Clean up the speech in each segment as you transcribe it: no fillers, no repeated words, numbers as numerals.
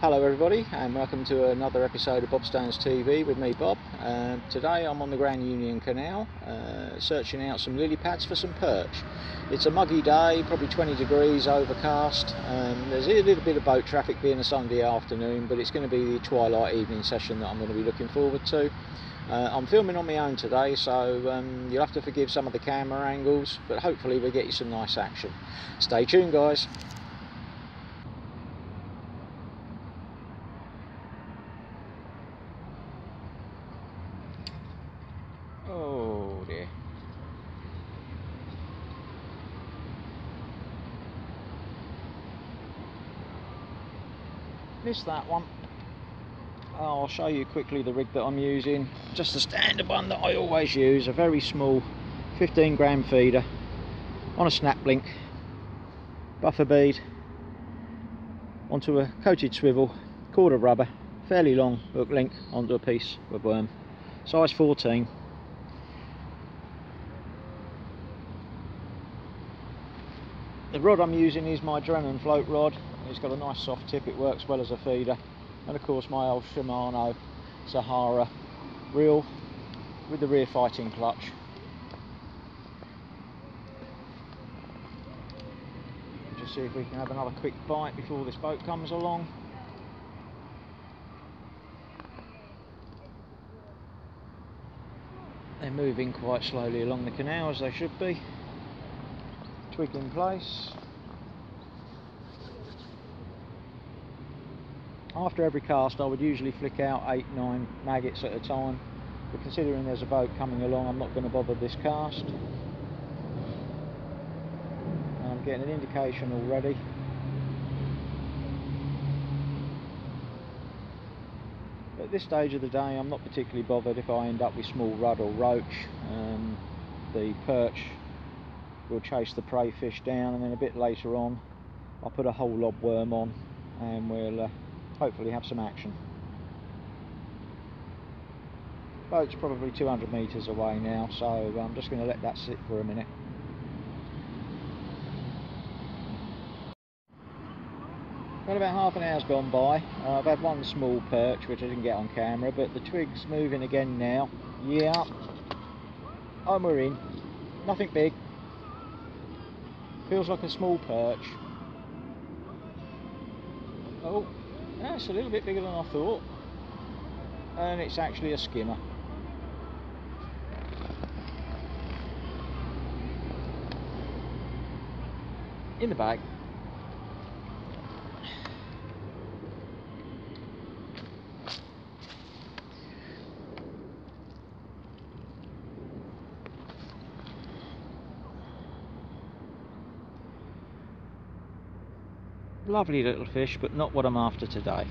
Hello everybody, and welcome to another episode of Bob Stone's TV with me, Bob. Today I'm on the Grand Union Canal searching out some lily pads for some perch. It's a muggy day, probably 20 degrees, overcast. There's a little bit of boat traffic being a Sunday afternoon, but it's going to be the twilight evening session that I'm going to be looking forward to. I'm filming on my own today, so you'll have to forgive some of the camera angles, but hopefully we'll get you some nice action. Stay tuned, guys. Oh dear. Missed that one. I'll show you quickly the rig that I'm using. Just a standard one that I always use, a very small 15 gram feeder on a snap link, buffer bead onto a coated swivel, cord of rubber, fairly long hook link onto a piece of worm, size 14. The rod I'm using is my Adrenaline float rod. It's got a nice soft tip, it works well as a feeder, and of course my old Shimano Sahara reel with the rear fighting clutch. Just see if we can have another quick bite before this boat comes along. They're moving quite slowly along the canal, as they should be. Twig in place. After every cast I would usually flick out 8-9 maggots at a time, but considering there's a boat coming along, I'm not going to bother this cast. And I'm getting an indication already. At this stage of the day I'm not particularly bothered if I end up with small rudd or roach. The perch will chase the prey fish down, and then a bit later on I'll put a whole lob worm on and we'll hopefully have some action. Boat's probably 200 metres away now, so I'm just going to let that sit for a minute. Well, about half an hour's gone by. I've had one small perch which I didn't get on camera, but the twig's moving again now. Yeah, and we're in. Nothing big. Feels like a small perch. Oh, that's a little bit bigger than I thought, and it's actually a skimmer. In the bag. Lovely little fish, but not what I'm after today.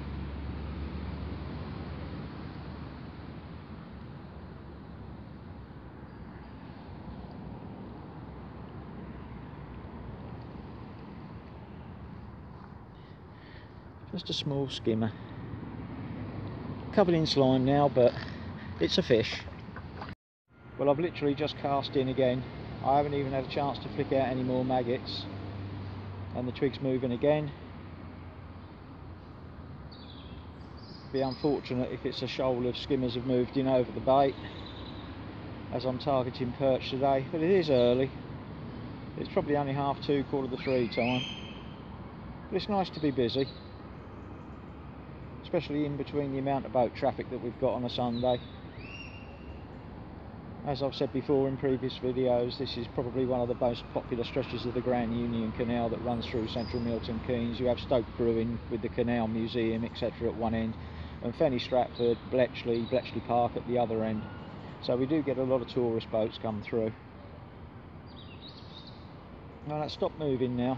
Just a small skimmer. Covered in slime now, but it's a fish. Well, I've literally just cast in again. I haven't even had a chance to flick out any more maggots, and the twig's moving again. Be unfortunate if it's a shoal of skimmers have moved in over the bait, as I'm targeting perch today, but it is early. It's probably only 2:30, 2:45 time, but it's nice to be busy, especially in between the amount of boat traffic that we've got on a Sunday. As I've said before in previous videos, this is probably one of the most popular stretches of the Grand Union Canal that runs through central Milton Keynes. You have Stoke Brewing with the Canal Museum, etc. at one end, and Fenny Stratford, Bletchley Park at the other end. So we do get a lot of tourist boats come through. Now let's stop moving now.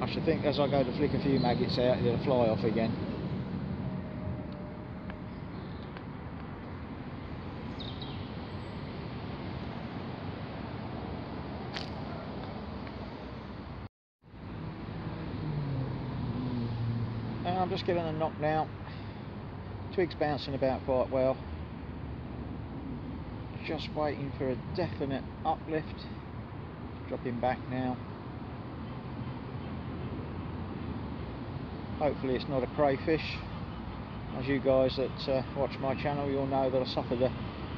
I should think as I go to flick a few maggots out, it'll fly off again. And I'm just getting a knock now. Twig's bouncing about quite well. Just waiting for a definite uplift. Dropping back now. Hopefully it's not a crayfish. As you guys that watch my channel, you'll know that I suffered a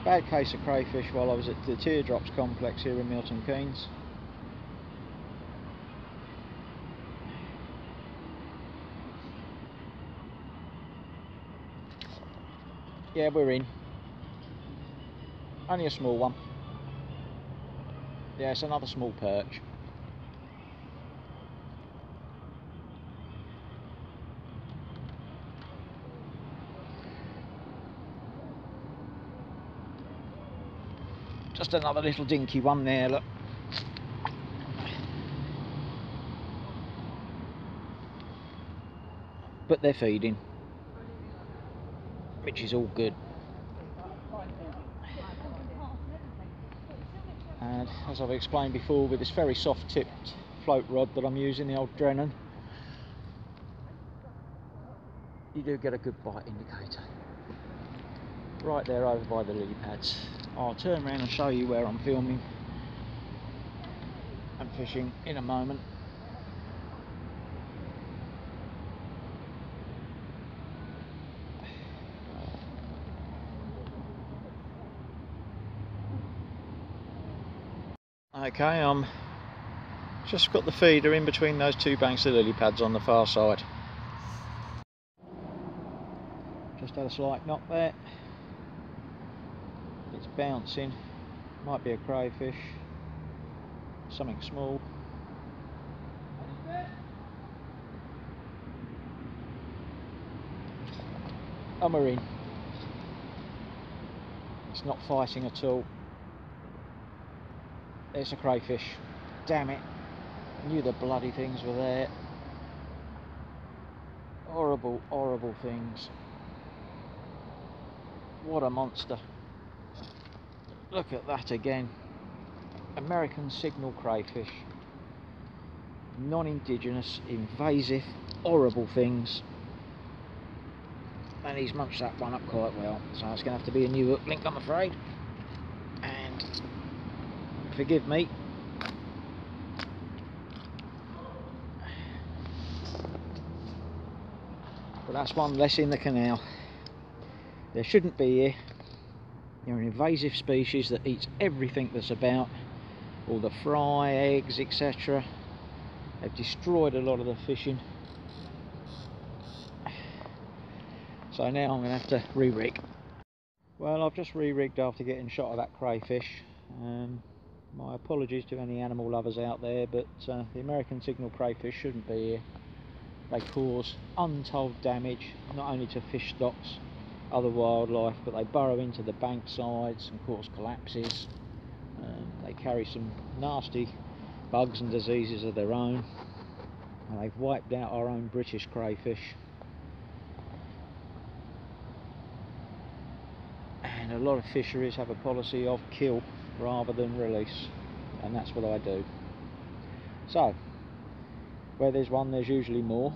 bad case of crayfish while I was at the Teardrops complex here in Milton Keynes. Yeah, we're in. Only a small one. Yeah, it's another small perch. Just another little dinky one there, look. But they're feeding, which is all good. And as I've explained before, with this very soft tipped float rod that I'm using, the old Drennan, you do get a good bite indicator. Right there over by the lily pads. I'll turn around and show you where I'm filming and fishing in a moment. Okay, I'm just got the feeder in between those two banks of lily pads on the far side. Just had a slight knock there. It's bouncing. Might be a crayfish. Something small. And we're in. It's not fighting at all. It's a crayfish. Damn it. I knew the bloody things were there. Horrible, horrible things. What a monster. Look at that again. American signal crayfish. Non-indigenous, invasive, horrible things. And he's munched that one up quite well. So it's going to have to be a new hook link, I'm afraid. And forgive me. But that's one less in the canal. There shouldn't be here. They're an invasive species that eats everything that's about. All the fry, eggs, etc. They've destroyed a lot of the fishing. So now I'm going to have to re-rig. Well, I've just re-rigged after getting shot of that crayfish. My apologies to any animal lovers out there, but the American signal crayfish shouldn't be here. They cause untold damage, not only to fish stocks, other wildlife, but they burrow into the bank sides and cause collapses. They carry some nasty bugs and diseases of their own, and they've wiped out our own British crayfish. And a lot of fisheries have a policy of kill rather than release, and that's what I do. So, where there's one, there's usually more.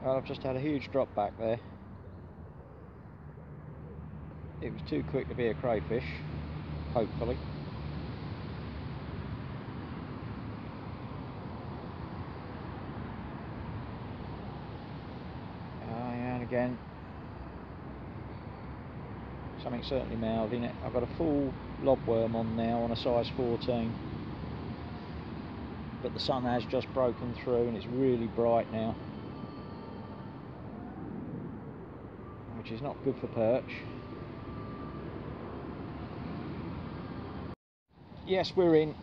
Well, I've just had a huge drop back there. It was too quick to be a crayfish, hopefully. And again, something certainly mouthing it. I've got a full lobworm on now on a size 14. But the sun has just broken through and it's really bright now, which is not good for perch. Yes, we're in.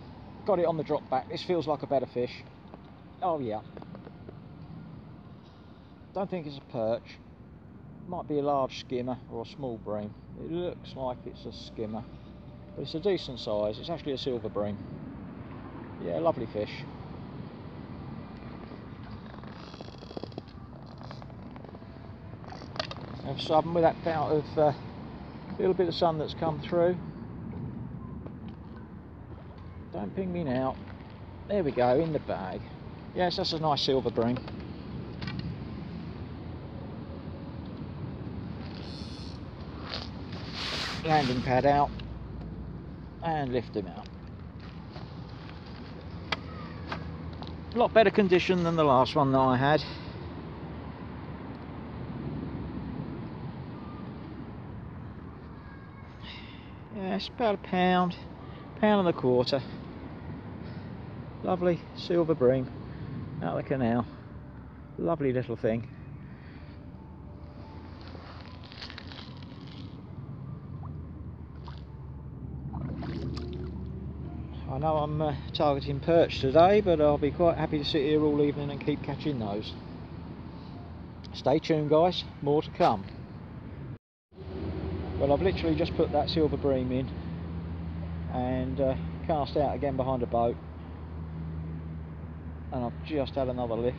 Got it on the drop back. This feels like a better fish. Oh yeah. Don't think it's a perch. Might be a large skimmer or a small bream. It looks like it's a skimmer, but it's a decent size. It's actually a silver bream. Yeah, lovely fish. Of a sudden, with that bout of little bit of sun that's come through, don't ping me now. There we go, in the bag. Yes, that's a nice silver bream. Landing pad out. and lift him out. A lot better condition than the last one that I had. Yeah, it's about a pound and a quarter. Lovely silver bream out of the canal. Lovely little thing. I know I'm targeting perch today, but I'll be quite happy to sit here all evening and keep catching those. Stay tuned guys, more to come. Well, I've literally just put that silver bream in and cast out again behind a boat, and I've just had another lift.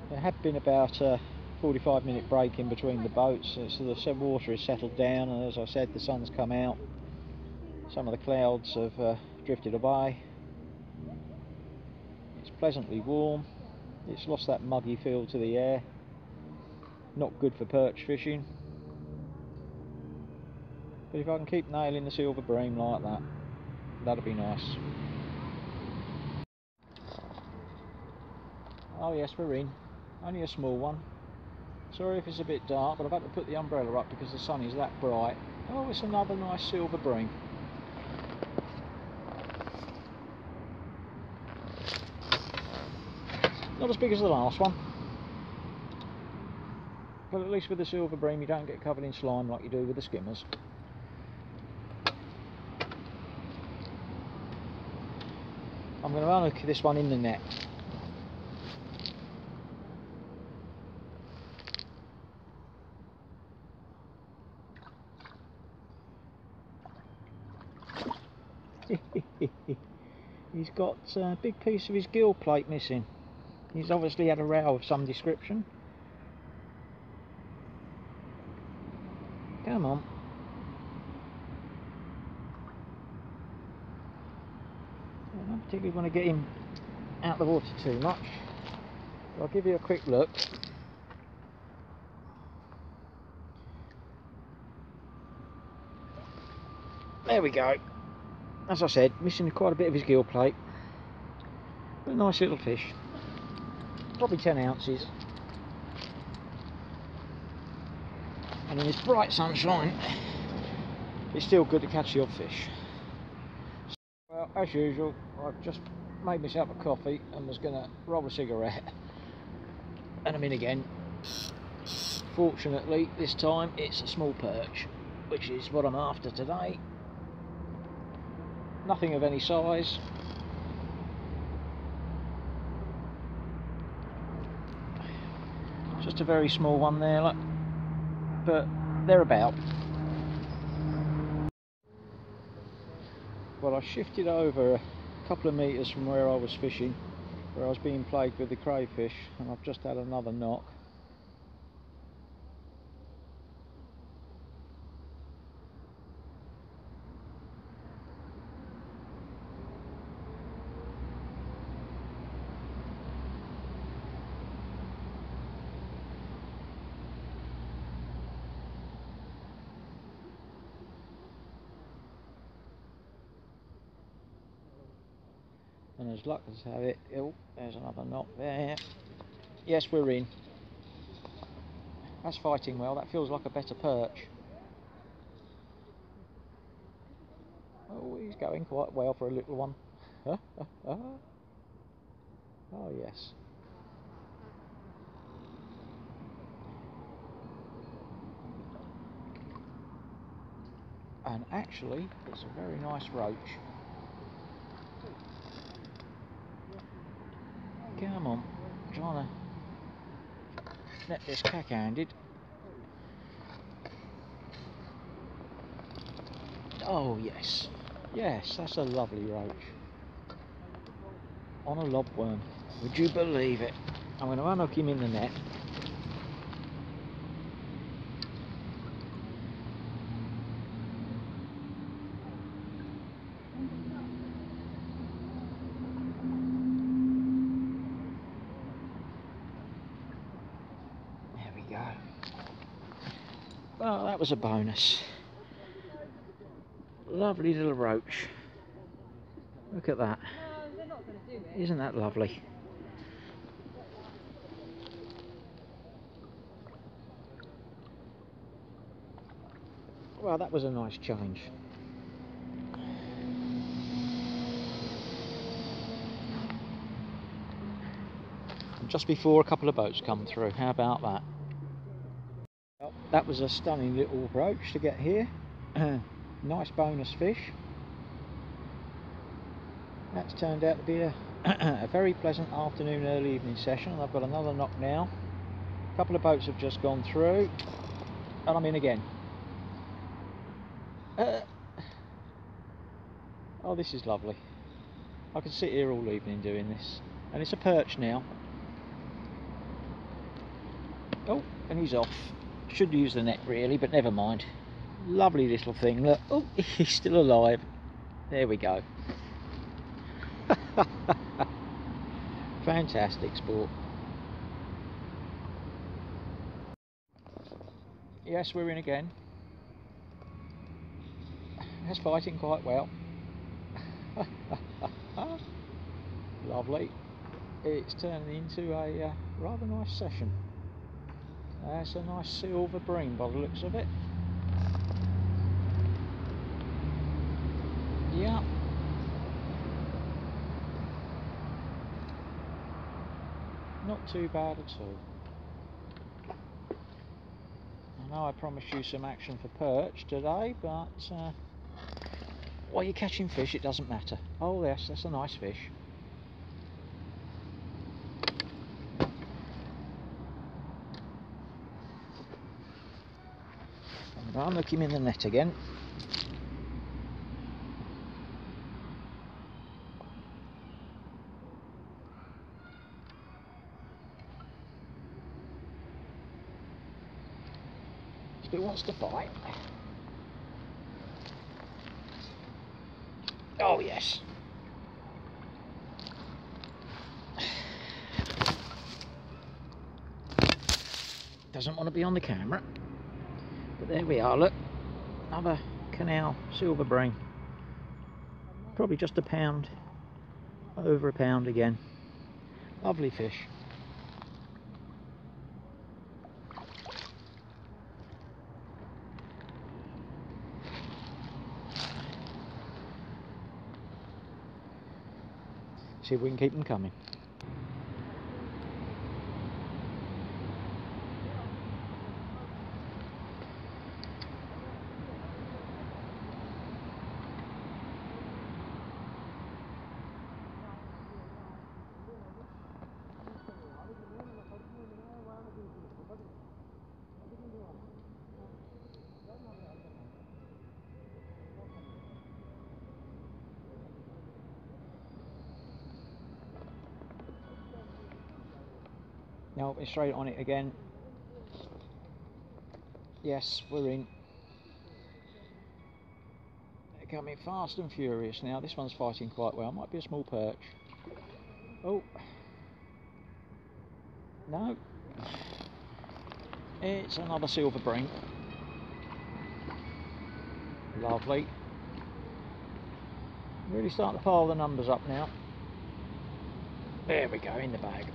There had been about a 45-minute break in between the boats, so the water has settled down, and as I said, the sun's come out. Some of the clouds have drifted away. It's pleasantly warm. It's lost that muggy feel to the air. Not good for perch fishing. But if I can keep nailing the silver bream like that, that'd be nice. Oh yes, we're in. Only a small one. Sorry if it's a bit dark, but I've had to put the umbrella up because the sun is that bright. Oh, it's another nice silver bream. Not as big as the last one, but at least with the silver bream you don't get covered in slime like you do with the skimmers. I'm going to unhook this one in the net. He's got a big piece of his gill plate missing. He's obviously had a row of some description. Come on. I don't particularly want to get him out the water too much. I'll give you a quick look. There we go. As I said, missing quite a bit of his gill plate. But a nice little fish. Probably 10 ounces. And in this bright sunshine, it's still good to catch the odd fish. Well, as usual, I've just made myself a coffee and was going to roll a cigarette. And I'm in again. Fortunately, this time it's a small perch, which is what I'm after today. Nothing of any size. Just a very small one there, look. But they're about. Well, I shifted over a couple of metres from where I was fishing, where I was being plagued with the crayfish, and I've just had another knock. And as luck as have it, oh, there's another knock there. Yes, we're in. That's fighting well. That feels like a better perch. Oh, he's going quite well for a little one. Oh yes. And actually, it's a very nice roach. Come on, I'm trying to net this cack-handed. Oh yes, yes, that's a lovely roach. On a lobworm, would you believe it? I'm going to unhook him in the net. was a bonus. Lovely little roach. Look at that. Isn't that lovely? Well, that was a nice change. And just before a couple of boats come through, how about that? Well, that was a stunning little roach to get here. Nice bonus fish. That's turned out to be a, a very pleasant afternoon, early evening session. I've got another knock now. A couple of boats have just gone through, and I'm in again. Oh, this is lovely. I could sit here all evening doing this. And it's a perch now. Oh, and he's off. Should use the net really, but never mind. Lovely little thing. Look, oh, he's still alive. There we go. Fantastic sport. Yes, we're in again. That's fighting quite well. Lovely. It's turning into a rather nice session. That's a nice silver bream by the looks of it. Yeah. Not too bad at all. I know I promised you some action for perch today, but while you're catching fish it doesn't matter. Oh yes, that's a nice fish. And I'll look him in the net again. Still wants to fight. Oh yes. Doesn't want to be on the camera. But there we are, look. Another canal silver bream. Probably just a pound. Over a pound again. Lovely fish. See if we can keep them coming. No, we're straight on it again. Yes, we're in. They're coming fast and furious now. This one's fighting quite well. Might be a small perch. Oh. No. It's another silver bream. Lovely. Really starting to pile the numbers up now. There we go, in the bag.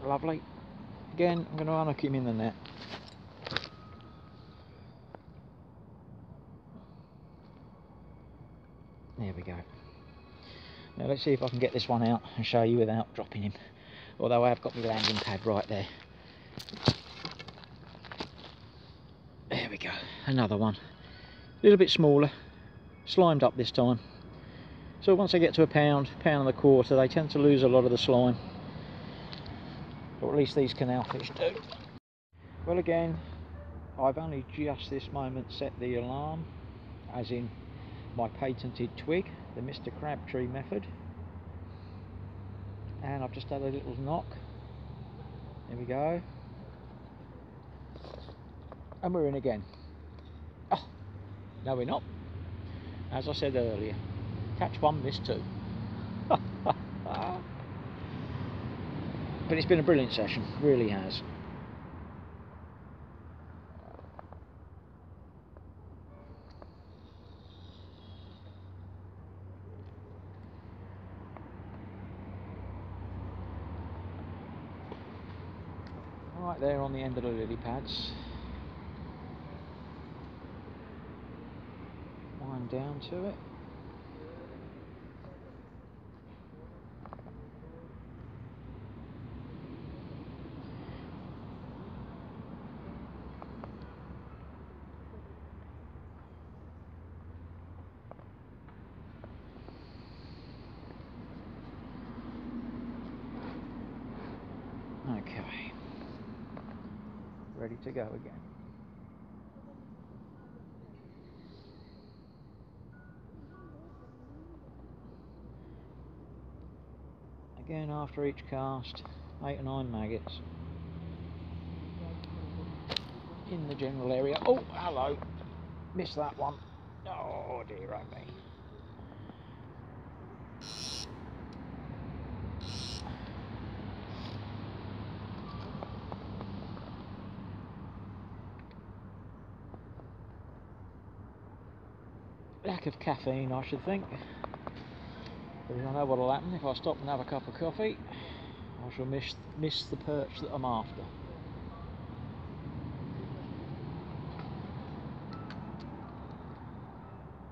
Lovely. Again, I'm going to unhook him in the net. There we go. Now let's see if I can get this one out and show you without dropping him. Although I have got my landing pad right there. There we go. Another one. A little bit smaller. Slimed up this time. So once they get to a pound, pound and a quarter, they tend to lose a lot of the slime. Or at least these canal fish do. Well, again, I've only just this moment set the alarm, as in my patented twig, the Mr. Crabtree method. And I've just had a little knock. There we go. And we're in again. Oh, no we're not. As I said earlier, catch one, miss two. But it's been a brilliant session, really has. Right there on the end of the lily pads. Wind down to it. Okay, ready to go again. Again, after each cast, 8 or 9 maggots in the general area. Oh, hello, missed that one. Oh dear, oh me. Lack of caffeine, I should think. Because I know what'll happen if I stop and have a cup of coffee. I shall miss the perch that I'm after.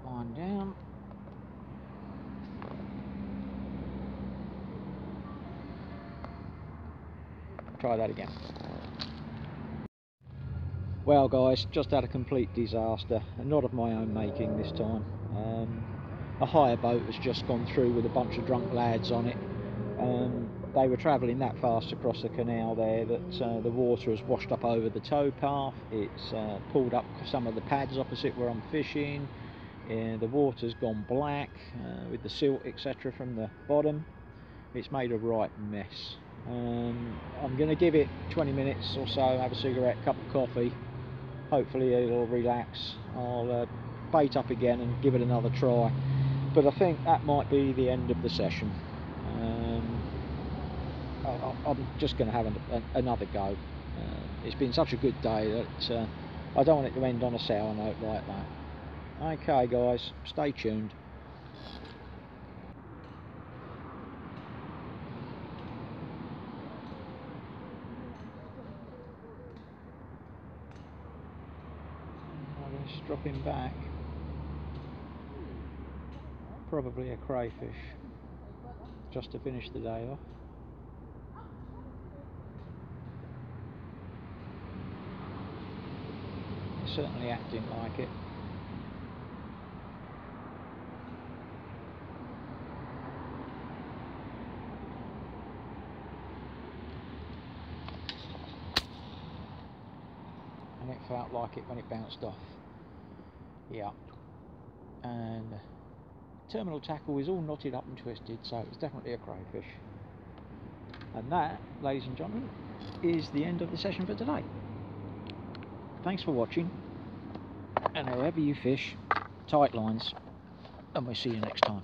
Wind down. Try that again. Well guys, just had a complete disaster, and not of my own making this time. A hire boat has just gone through with a bunch of drunk lads on it. They were travelling that fast across the canal there that the water has washed up over the towpath. It's pulled up some of the pads opposite where I'm fishing. The water's gone black with the silt etc. from the bottom. It's made a right mess. I'm going to give it 20 minutes or so, have a cigarette, cup of coffee. Hopefully it'll relax. I'll bait up again and give it another try. But I think that might be the end of the session. I'm just going to have another go. It's been such a good day that I don't want it to end on a sour note like that. Okay guys, stay tuned. Just dropping back. Probably a crayfish, just to finish the day off. It's certainly acting like it. And it felt like it when it bounced off. Yeah. And terminal tackle is all knotted up and twisted, so it's definitely a crayfish. And that, ladies and gentlemen, is the end of the session for today. Thanks for watching, and however you fish, tight lines, and we'll see you next time.